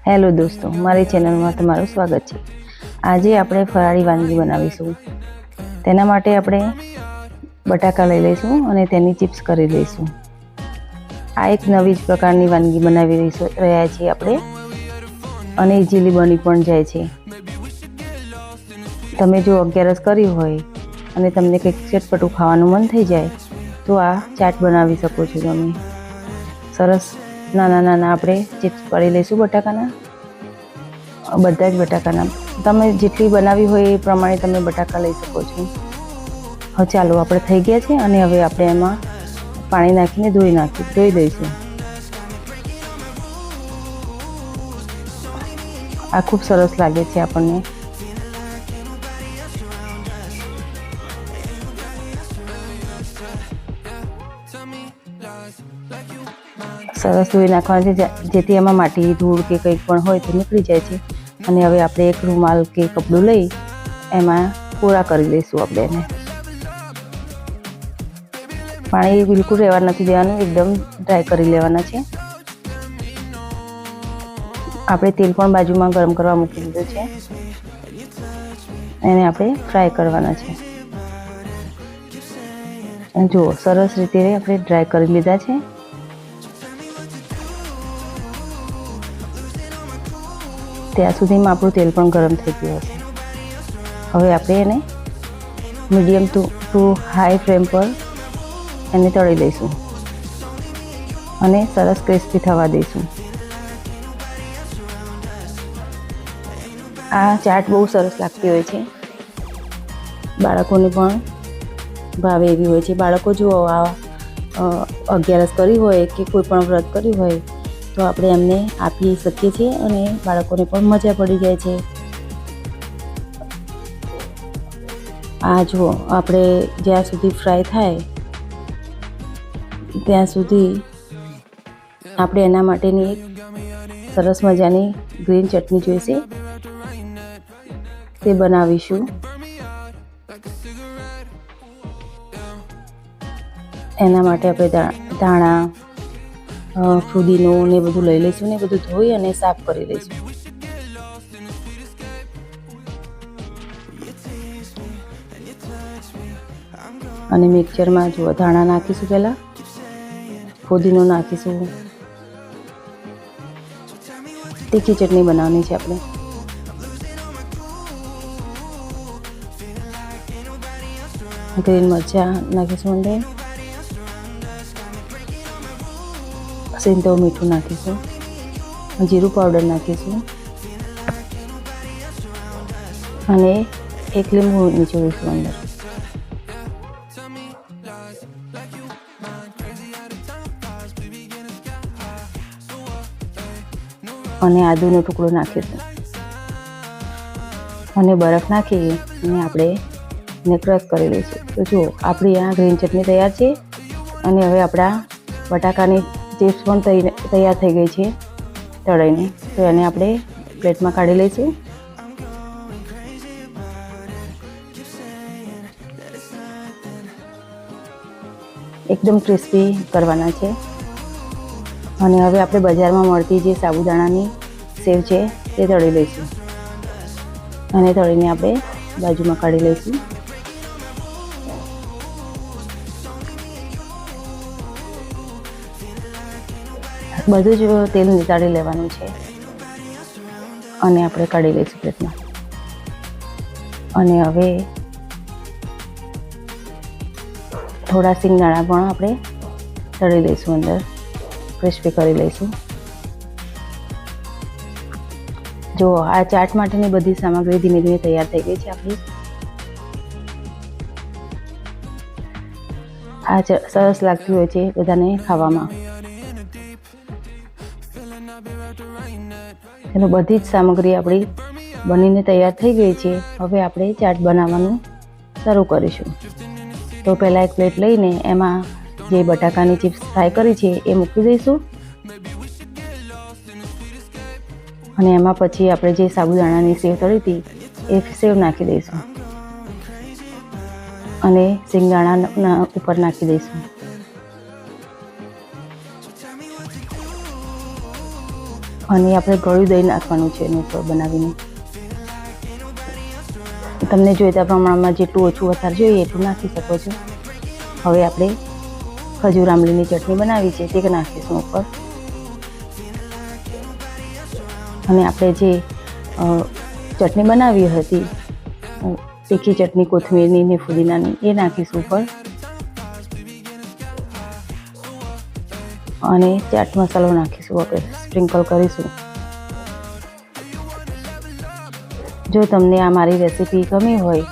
Hello દોસ્તો, મારી ચેનલમાં તમારું સ્વાગત છે। આજે આપણે ફરાળી વાનગી બનાવીશું। તેના માટે આપણે બટાકા લઈ લઈશું અને તેની ચિપ્સ કરી લઈશું। આ એક નવી જ પ્રકારની વાનગી બનાવી રહ્યા છીએ આપણે અને ઇઝીલી બની પણ જાય છે। તમે જો અગિયારસ કરી હોય અને તમને કંઈક ચટપટું ખાવાનું મન થઈ જાય તો આ ચાટ બનાવી શકો છો તમે। સરસ નાના નાના આપણે ચિપ્સ પાડી લઈશું બટાકાના, બધા જ બટાકાના। તમે જેટલી બનાવી હોય એ પ્રમાણે તમે બટાકા લઈ શકો છો। હવે ચાલો, આપણે થઈ ગયા છે અને હવે આપણે એમાં પાણી નાખીને ધોઈ દઈશું। આ ખૂબ સરસ લાગે છે આપણને। સરસ ધોઈ નાખવાના છે જેથી એમાં માટી, ધૂળ કે કંઈક પણ હોય તો નીકળી જાય છે। અને હવે આપણે એક રૂમાલ કે કપડું લઈ એમાં કોરા કરી લઈશું। આપણે એને પાણી બિલકુલ રહેવા નથી દેવાનું, એકદમ ડ્રાય કરી લેવાના છે। આપણે તેલ પણ બાજુમાં ગરમ કરવા મૂકી દીધું છે, એને આપણે ફ્રાય કરવાના છે। જુઓ, સરસ રીતે આપણે ડ્રાય કરી લીધા છે। ત્યાં સુધીમાં આપણું તેલ પણ ગરમ થઈ ગયું હશે। હવે આપણે એને મીડિયમ ટુ હાઈ ફ્લેમ પર એને તળી લઈશું અને સરસ ક્રિસ્પી થવા દઈશું। આ ચાટ બહુ સરસ લાગતી હોય છે, બાળકોને પણ ભાવે એવી હોય છે। બાળકો જો આ અગિયારસ કરી હોય કે કોઈ પણ વ્રત કર્યું હોય તો આપણે એમને આપી શકીએ છીએ અને બાળકોને પણ મજા પડી જાય છે। આ જુઓ, આપણે જ્યાં સુધી ફ્રાય થાય ત્યાં સુધી આપણે એના માટેની એક સરસ મજાની ગ્રીન ચટણી જોઈશે, તે બનાવીશું। એના માટે આપણે ધાણા, ફુદીનો ને બધું લઈ લઈશું ને બધું ધોઈ અને સાફ કરી લઈશું। અને મિક્સરમાં જુઓ, ધાણા નાખીશું, પહેલાં ફુદીનો નાખીશું। તીખી ચટણી બનાવવાની છે આપણે। ગ્રીન મરચાં નાખીશું, અંદર સિંધવ મીઠું નાખીશું, જીરું પાવડર નાખીશું અને એક લીંબુ નીચોવીશું અંદર। અને આદુનો ટુકડો નાખીશું અને બરફ નાખી અને આપણે એને ક્રશ કરી લઈશું। તો જુઓ, આપણી આ ગ્રીન ચટણી તૈયાર છે અને હવે આપણા બટાકાની ચિપ્સ પણ તૈયાર થઈ ગઈ છે તળાઈને। તો એને આપણે પ્લેટમાં કાઢી લઈશું। એકદમ ક્રિસ્પી કરવાના છે। અને હવે આપણે બજારમાં મળતી જે સાબુદાણાની સેવ છે તે તળી લઈશું અને તળીને આપણે બાજુમાં કાઢી લઈશું। બધું જ તેલ નિતાળી લેવાનું છે અને આપણે કાઢી લઈશું પ્લેટમાં। અને હવે થોડા સિંગદાણા પણ આપણે તળી લઈશું, અંદર ક્રિસ્પી કરી લઈશું। જો આ ચાટ માટેની બધી સામગ્રી ધીમે ધીમે તૈયાર થઈ ગઈ છે આપણી। આ સરસ લાગતી હોય છે બધાને ખાવામાં। એનો બધી જ સામગ્રી આપણી બનીને તૈયાર થઈ ગઈ છે। હવે આપણે ચાટ બનાવવાનું શરૂ કરીશું। તો પહેલાં એક પ્લેટ લઈને એમાં જે બટાકાની ચિપ્સ ફ્રાય કરી છે એ મૂકી દઈશું અને એમાં પછી આપણે જે સાબુદાણાની સેવ તળી હતી એ સેવ નાખી દઈશું અને સિંગદાણા ઉપર નાખી દઈશું। અને આપણે ગળ્યું દહીં નાખવાનું છે એનું ઉપર બનાવીને. તમને જોઈતા પ્રમાણમાં જેટલું ઓછું વધારે જોઈએ એટલું નાખી શકો છો. હવે આપણે ખજૂર આંબલીની ચટણી બનાવી છે તે નાખીશું ઉપર. અને આપણે જે ચટણી બનાવી હતી તીખી ચટણી કોથમીરની ને ફુદીનાની એ નાખીશું ઉપર. અને ચાટ મસાલો નાખીશું, આપણે સ્પ્રિંકલ કરીશું. જો તમને આ મારી રેસીપી ગમી હોય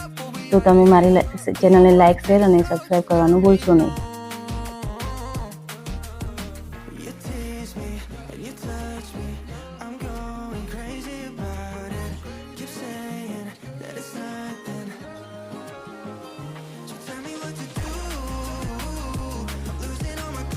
તો તમે મારી ચેનલને લાઇક, શેર અને સબસ્ક્રાઈબ કરવાનું ભૂલશો નહીં.